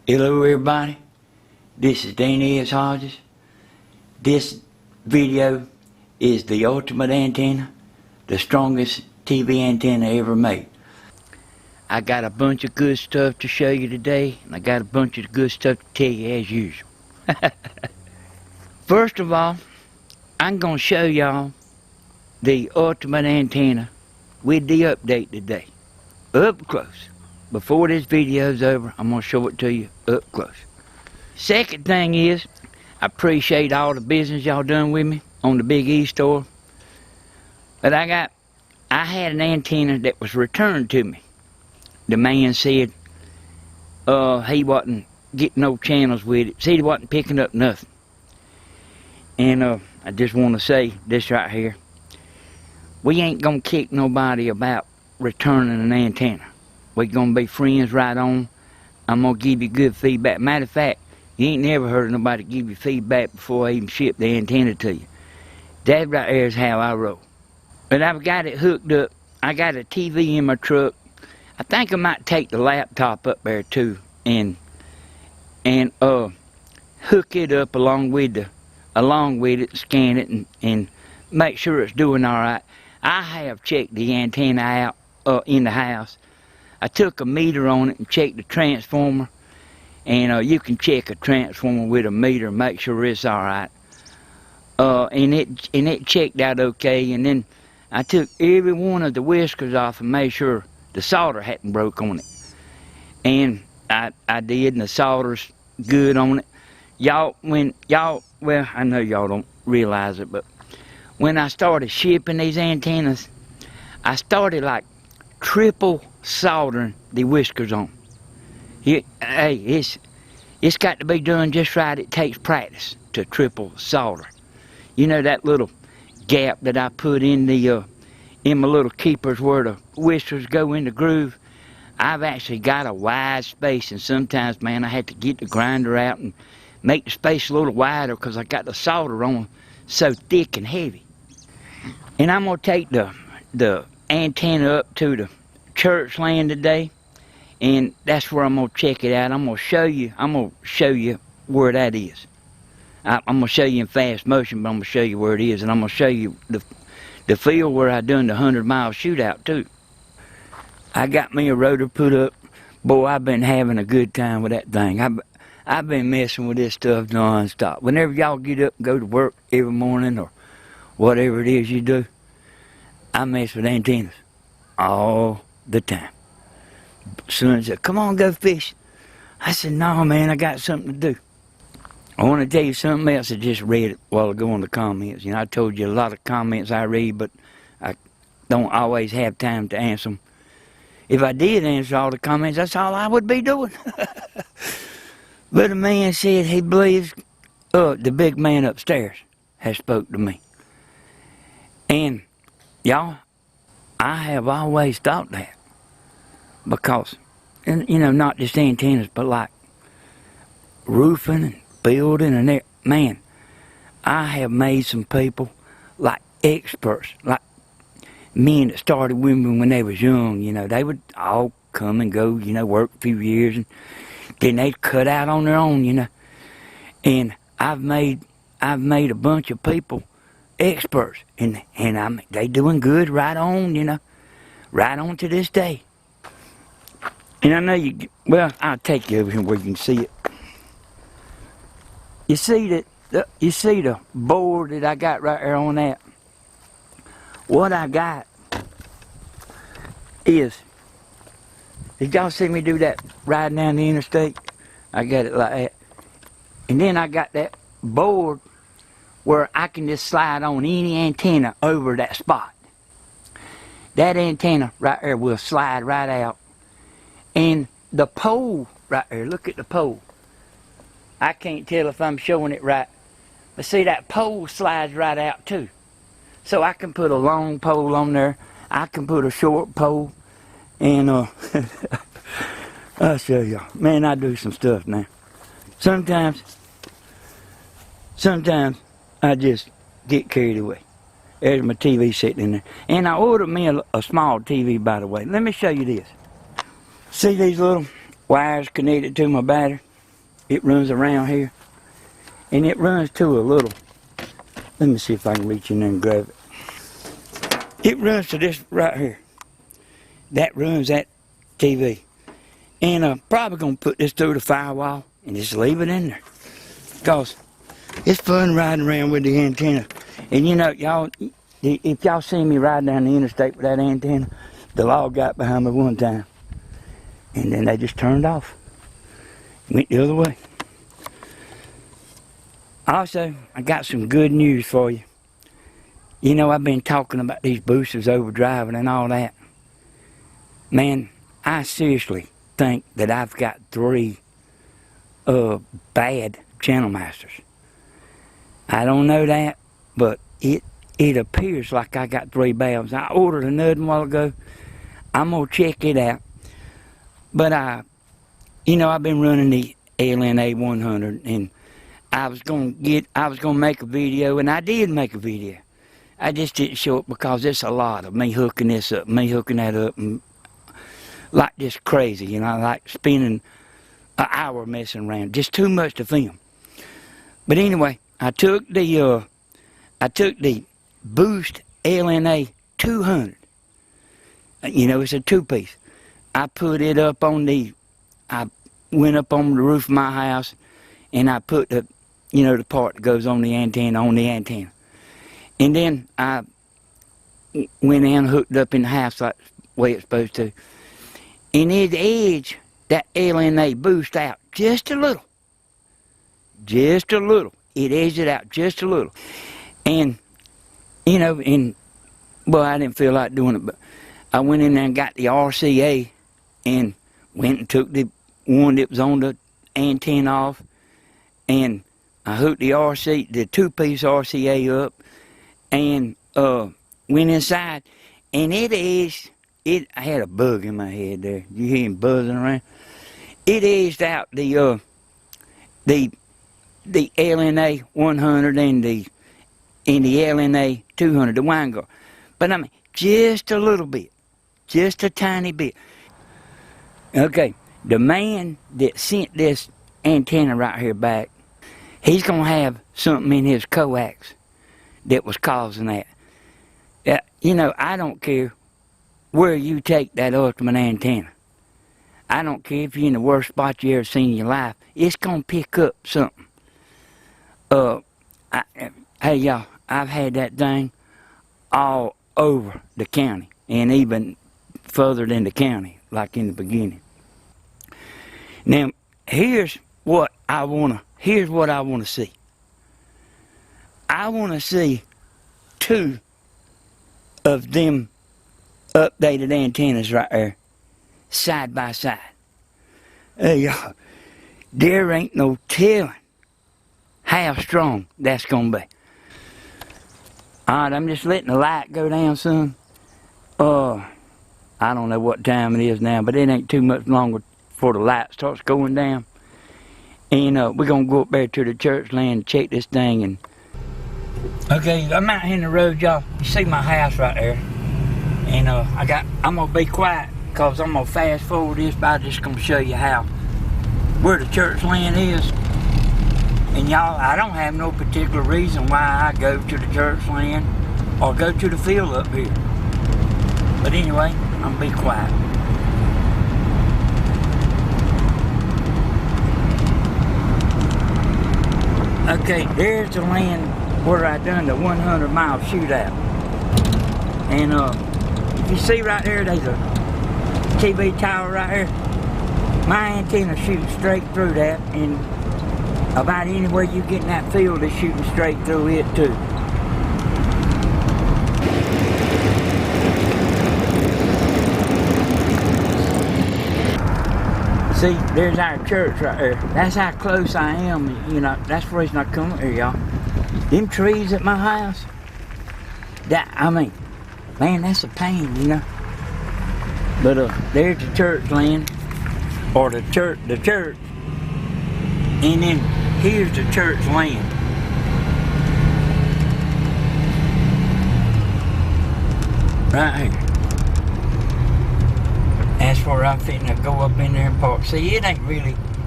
Hello everybody, this is Danny Hodges. This video is the ultimate antenna, the strongest TV antenna ever made. I got a bunch of good stuff to show you today, and I got a bunch of good stuff to tell you as usual. First of all, I'm going to show y'all the ultimate antenna with the update today, up close. Before this video's over, I'm going to show it to you up close. Second thing is, I appreciate all the business y'all done with me on the Big E store. But I had an antenna that was returned to me. The man said he wasn't getting no channels with it. See, he wasn't picking up nothing. And I just want to say this right here. We ain't going to kick nobody about returning an antenna. We're going to be friends right on. I'm going to give you good feedback. Matter of fact, you ain't never heard nobody give you feedback before I even ship the antenna to you. That right there is how I roll. But I've got it hooked up. I got a TV in my truck. I think I might take the laptop up there too and hook it up along with it, scan it and make sure it's doing all right. I have checked the antenna out in the house. I took a meter on it and checked the transformer, and you can check a transformer with a meter and make sure it's all right. And it checked out okay. And then I took every one of the whiskers off and made sure the solder hadn't broke on it. And I did, and the solder's good on it. Well, I know y'all don't realize it, but when I started shipping these antennas, I started like triple soldering the whiskers on. Hey, it's got to be done just right. It takes practice to triple solder. You know that little gap that I put in my little keepers where the whiskers go in the groove? I've actually got a wide space, and sometimes, man, I had to get the grinder out and make the space a little wider because I got the solder on so thick and heavy. And I'm gonna take the antenna up to the church land today, and that's where I'm gonna check it out. I'm gonna show you where that is. I'm gonna show you in fast motion, but I'm gonna show you where it is, and I'm gonna show you the field where I done the 100-mile shootout too. I got me a rotor put up. Boy, I've been having a good time with that thing. I've been messing with this stuff non-stop. Whenever y'all get up and go to work every morning or whatever it is you do, I mess with antennas all the time. Son said, "Come on, go fishing." I said, "No, man, I got something to do." I want to tell you something else I just read a while ago on the comments. You know, I told you a lot of comments I read, but I don't always have time to answer them. If I did answer all the comments, that's all I would be doing. But a man said he believes the big man upstairs has spoke to me. And y'all, I have always thought that. Because, and, you know, not just antennas, but like roofing and building and there. Man, I have made some people like experts, like men that started with me when they was young. You know, they would all come and go, you know, work a few years, and then they'd cut out on their own, you know. And I've made a bunch of people experts, and they doing good right on, you know, right on to this day. And I know well, I'll take you over here where you can see it. You see the board that I got right there on that? What I got is, did y'all see me do that riding down the interstate? I got it like that. And then I got that board where I can just slide on any antenna over that spot. That antenna right there will slide right out. And the pole right there, look at the pole. I can't tell if I'm showing it right, but see, that pole slides right out too. So I can put a long pole on there, I can put a short pole, and I'll show y'all. Man, I do some stuff now. Sometimes I just get carried away. There's my TV sitting in there. And I ordered me a small TV, by the way. Let me show you this. See these little wires connected to my battery? It runs around here. And it runs to a little, let me see if I can reach in there and grab it. It runs to this right here. That runs that TV. And probably gonna put this through the firewall and just leave it in there. Because it's fun riding around with the antenna. And you know, y'all, if y'all see me riding down the interstate with that antenna, the law got behind me one time. And then they just turned off. Went the other way. Also, I got some good news for you. You know, I've been talking about these boosters overdriving and all that. Man, I seriously think that I've got 3 bad channel masters. I don't know that, but it appears like I got 3 bad ones. I ordered another one a while ago. I'm gonna check it out. But you know, I've been running the LNA 100, and I was gonna make a video, and I did make a video. I just didn't show it because it's a lot of me hooking this up, me hooking that up, and like just crazy, you know, like spending an hour messing around. Just too much to film. But anyway, I took the Boost LNA 200. You know, it's a 2-piece. I put it up on I went up on the roof of my house, and I put the, you know, the part that goes on the antenna. And then I went in and hooked up in the house like the way it's supposed to. And it edged that LNA boost out just a little. Just a little. It edged it out just a little. And, you know, well, I didn't feel like doing it, but I went in there and got the RCA and went and took the one that was on the antenna off, and I hooked the 2-piece RCA up, and went inside, and I had a bug in my head there. You hear him buzzing around? It edged out the LNA 100 and the LNA 200, the wine guard. But I mean, just a little bit, just a tiny bit. Okay, the man that sent this antenna right here back, he's gonna have something in his coax that was causing that. You know, I don't care where you take that ultimate antenna. I don't care if you're in the worst spot you ever seen in your life. It's gonna pick up something. Hey y'all, I've had that thing all over the county, and even further than the county, like in the beginning. Now, here's what I wanna see. I wanna see 2 of them updated antennas right there, side by side. Hey y'all, there ain't no telling how strong that's gonna be. Alright, I'm just letting the light go down some. I don't know what time it is now, but it ain't too much longer before the light starts going down. And we're gonna go up there to the church land and check this thing. And okay, I'm out here in the road, y'all. You see my house right there. And I'm gonna be quiet because I'm gonna fast forward this, but I'm just gonna show you where the church land is. And y'all, I don't have no particular reason why I go to the church land or go to the field up here. But anyway, I'm gonna be quiet. Okay, there's the land where I done the 100-mile shootout. And if you see right there, there's a TV tower right here. My antenna shoots straight through that, and about anywhere you get in that field is shooting straight through it too. See, there's our church right there. That's how close I am, you know. That's the reason I come up here, y'all. Them trees at my house, I mean, man, that's a pain, you know. But there's the church land, or the church, and then here's the church land. Right here. That's where I'm fitting to go up in there and park. See, it ain't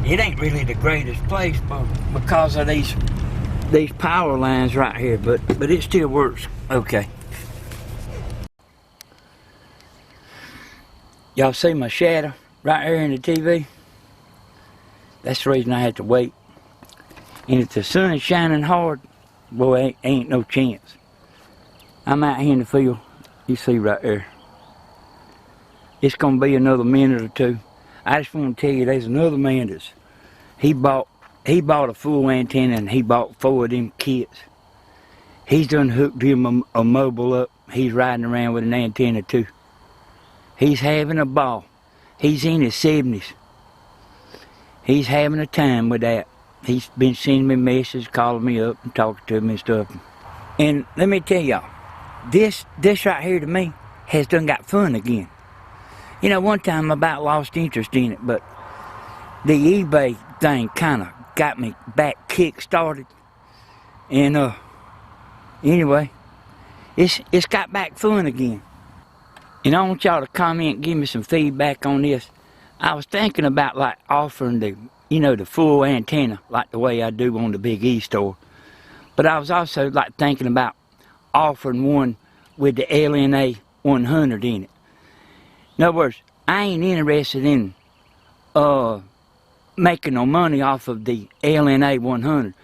it ain't really the greatest place, but because of these power lines right here, but it still works okay. Y'all see my shadow right here in the TV? That's the reason I had to wait. And if the sun is shining hard, boy, ain't no chance. I'm out here in the field. You see right there. It's gonna be another minute or two. I just want to tell you, there's another man that's he bought a full antenna, and he bought 4 of them kits. He's done hooked him a mobile up. He's riding around with an antenna too. He's having a ball. He's in his 70s. He's having a time with that. He's been sending me messages, calling me up and talking to me and stuff. And let me tell y'all, this right here to me has done got fun again. You know, one time I about lost interest in it, but the eBay thing kind of got me back kick-started. And anyway, it's got back fun again. And I want y'all to comment and give me some feedback on this. I was thinking about like offering the full antenna like the way I do on the Big E store. But I was also like thinking about offering one with the LNA 100 in it. In other words, I ain't interested in making no money off of the LNA 100.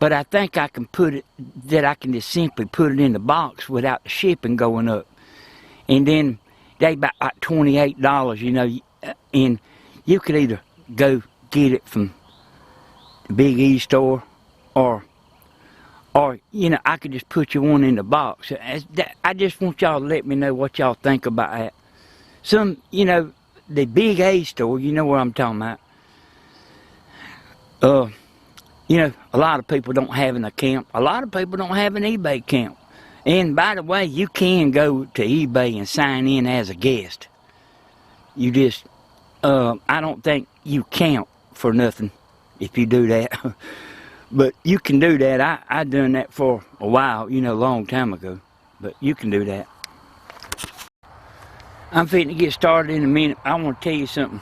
But I think I can I can just simply put it in the box without the shipping going up. And then they about like $28, you know, and you could either go get it from the Big E store or you know, I could just put you one in the box. I just want y'all to let me know what y'all think about that. Some, you know, the Big A store, you know what I'm talking about. You know, a lot of people don't have an account. A lot of people don't have an eBay account. And by the way, you can go to eBay and sign in as a guest. You just, I don't think you count for nothing if you do that. But you can do that. I done that for a while, you know, a long time ago. But you can do that. I'm fitting to get started in a minute. I want to tell you something.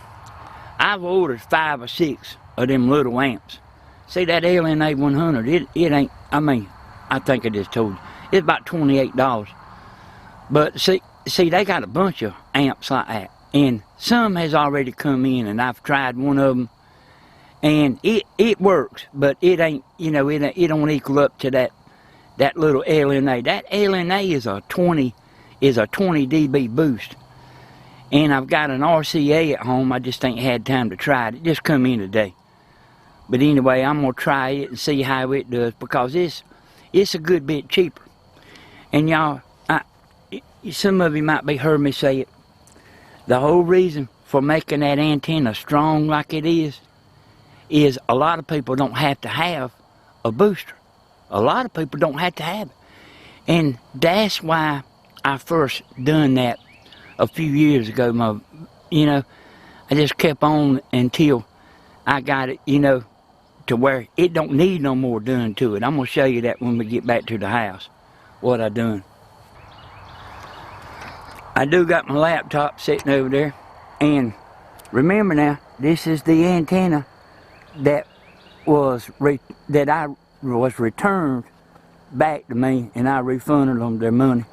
I've ordered 5 or 6 of them little amps. See that LNA 100, it ain't, I mean, I think I just told you. It's about $28. But see, they got a bunch of amps like that. And some has already come in, and I've tried one of them. And it works, but it ain't, you know, it don't equal up to that little LNA. That LNA is a 20 dB boost. And I've got an RCA at home. I just ain't had time to try it. It just come in today. But anyway, I'm gonna try it and see how it does, because it's a good bit cheaper. And y'all, some of you might be heard me say it. The whole reason for making that antenna strong like it is a lot of people don't have to have a booster. A lot of people don't have to have it. And that's why I first done that a few years ago. You know, I just kept on until I got it, you know, to where it don't need no more done to it. I'm going to show you that when we get back to the house, what I done. I do got my laptop sitting over there. And remember now, this is the antenna that I was returned back to me, and I refunded them their money.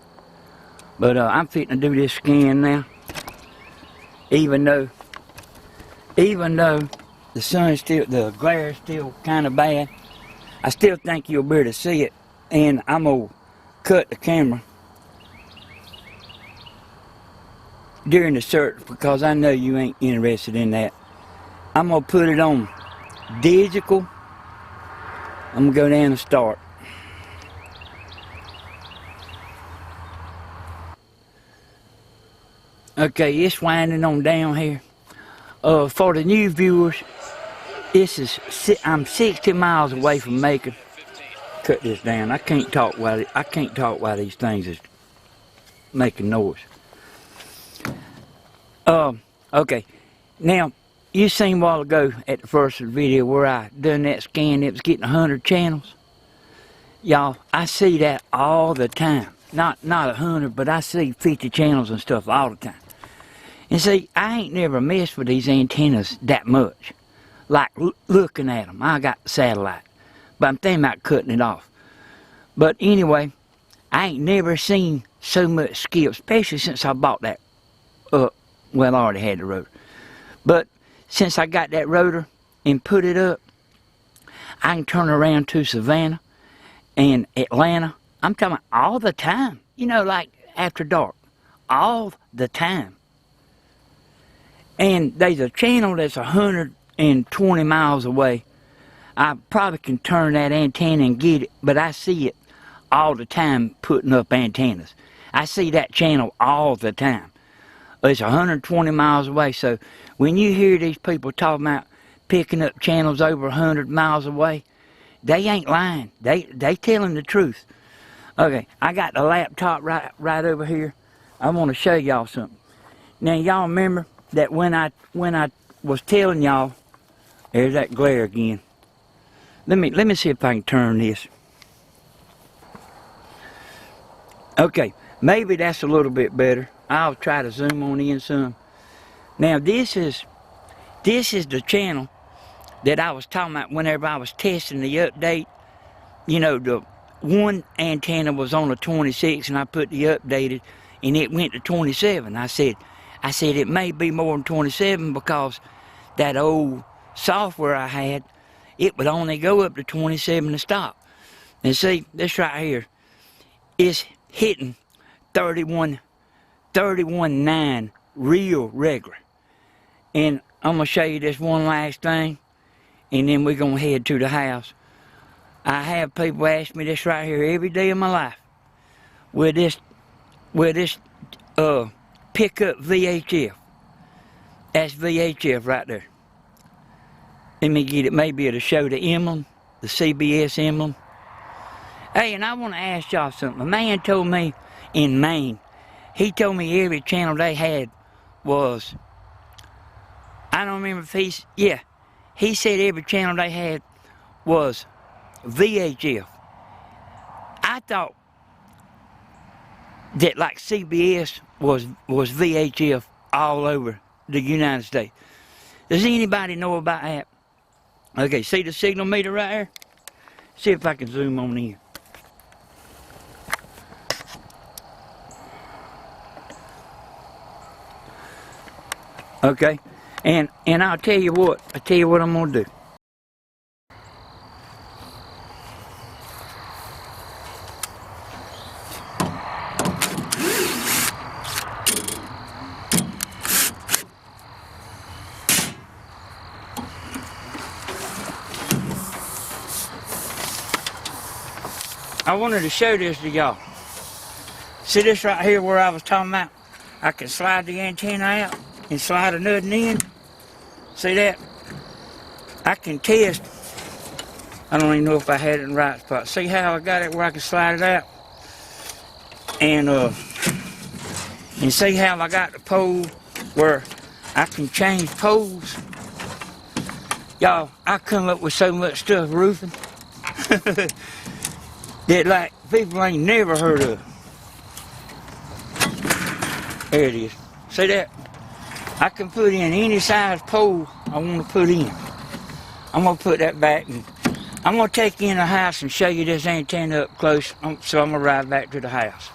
But I'm fitting to do this scan now. Even though the glare is still kind of bad, I still think you'll be able to see it. And I'm gonna cut the camera during the search, because I know you ain't interested in that. I'm gonna put it on digital. I'm gonna go down and start. Okay, it's winding on down here. For the new viewers, I'm 60 miles away from Macon. Cut this down. I can't talk while these things is making noise. Okay. Now, you seen a while ago at the first of the video where I done that scan. It was getting 100 channels. Y'all, I see that all the time. Not 100, but I see 50 channels and stuff all the time. And see, I ain't never messed with these antennas that much. like looking at them. I got the satellite, but I'm thinking about cutting it off. But anyway, I ain't never seen so much skip, especially since I bought that. Well, I already had the rotor, but since I got that rotor and put it up, I can turn around to Savannah and Atlanta. I'm talking about all the time. You know, like after dark, all the time. And there's a channel that's 120 miles away. I probably can turn that antenna and get it, but I see it all the time putting up antennas. I see that channel all the time. It's 120 miles away, so when you hear these people talking about picking up channels over 100 miles away, they ain't lying. They telling the truth. Okay, I got the laptop right over here. I want to show y'all something. Now y'all remember that when I was telling y'all, there's that glare again. Let me see if I can turn this. Okay, maybe that's a little bit better. I'll try to zoom on in some. Now this is the channel that I was talking about whenever I was testing the update. You know, the one antenna was on a 26 and I put the updated and it went to 27. I said it may be more than 27 because that old software I had, it would only go up to 27 to stop. And see, this right here is hitting 31.9 real regular. And I'm going to show you this one last thing, and then we're going to head to the house. I have people ask me this right here every day of my life. Will this pick up VHF? That's VHF right there. Let me get it. Maybe it'll show the emblem, the CBS emblem. Hey, and I want to ask y'all something. A man told me in Maine, he told me every channel they had was, I don't remember if he said every channel they had was VHF. I thought that like CBS was VHF all over the United States. Does anybody know about that? Okay, see the signal meter right there? See if I can zoom on in. Okay, and I'll tell you what I'm gonna do. I wanted to show this to y'all. See this right here where I was talking about? I can slide the antenna out and slide another in. See that? I can test. I don't even know if I had it in the right spot. See how I got it where I can slide it out? And see how I got the pole where I can change poles? Y'all, I come up with so much stuff roofing that like people ain't never heard of. There it is. See that? I can put in any size pole I want to put in. I'm going to put that back and I'm going to take you in the house and show you this antenna up close. So I'm going to ride back to the house.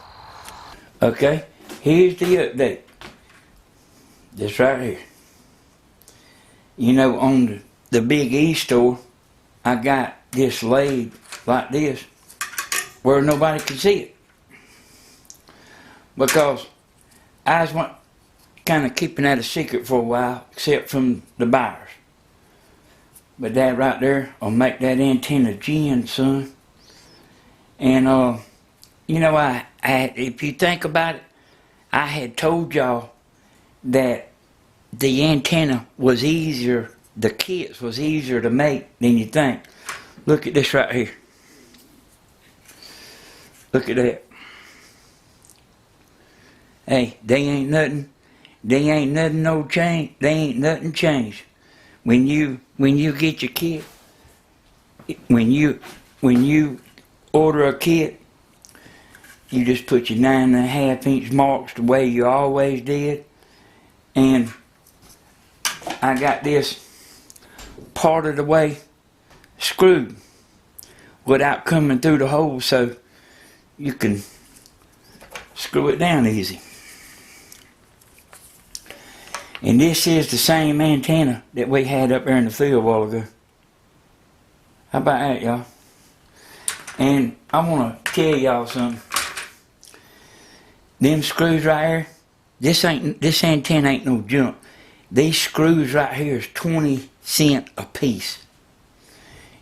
Okay, here's the update. This right here. You know, on the Big E store, I got this laid like this where nobody can see it. Because I was kind of keeping that a secret for a while, except from the buyers. But that right there will make that antenna gin, son. And you know, if you think about it, I had told y'all that the antenna was easier, the kits was easier to make than you think. Look at this right here. Look at that. Hey, they ain't nothing no change. They ain't nothing changed. When you get your kit, when you order a kit, you just put your 9.5-inch marks the way you always did. And I got this part of the way screwed without coming through the hole, so you can screw it down easy. And this is the same antenna that we had up there in the field a while ago. How about that, y'all? And I want to tell y'all something. Them screws right here, this antenna ain't no junk. These screws right here is 20 cents a piece.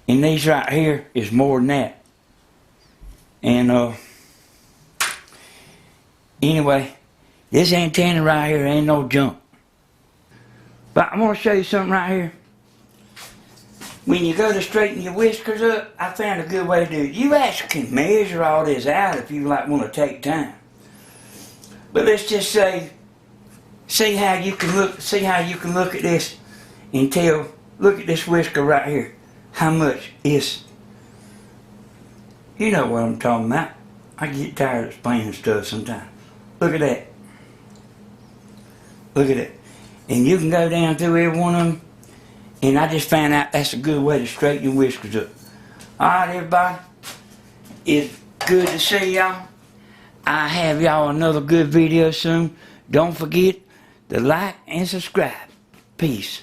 And these right here is more than that. And anyway, this antenna right here ain't no junk. But I want to show you something right here. When you go to straighten your whiskers up, I found a good way to do it. You actually can measure all this out if you want to take time. But let's just say, see how you can look at this and tell, look at this whisker right here. How much is, you know what I'm talking about. I get tired of explaining stuff sometimes. Look at that. Look at it. And you can go down through every one of them. And I just found out that's a good way to straighten your whiskers up. Alright, everybody. It's good to see y'all. I have y'all another good video soon. Don't forget to like and subscribe. Peace.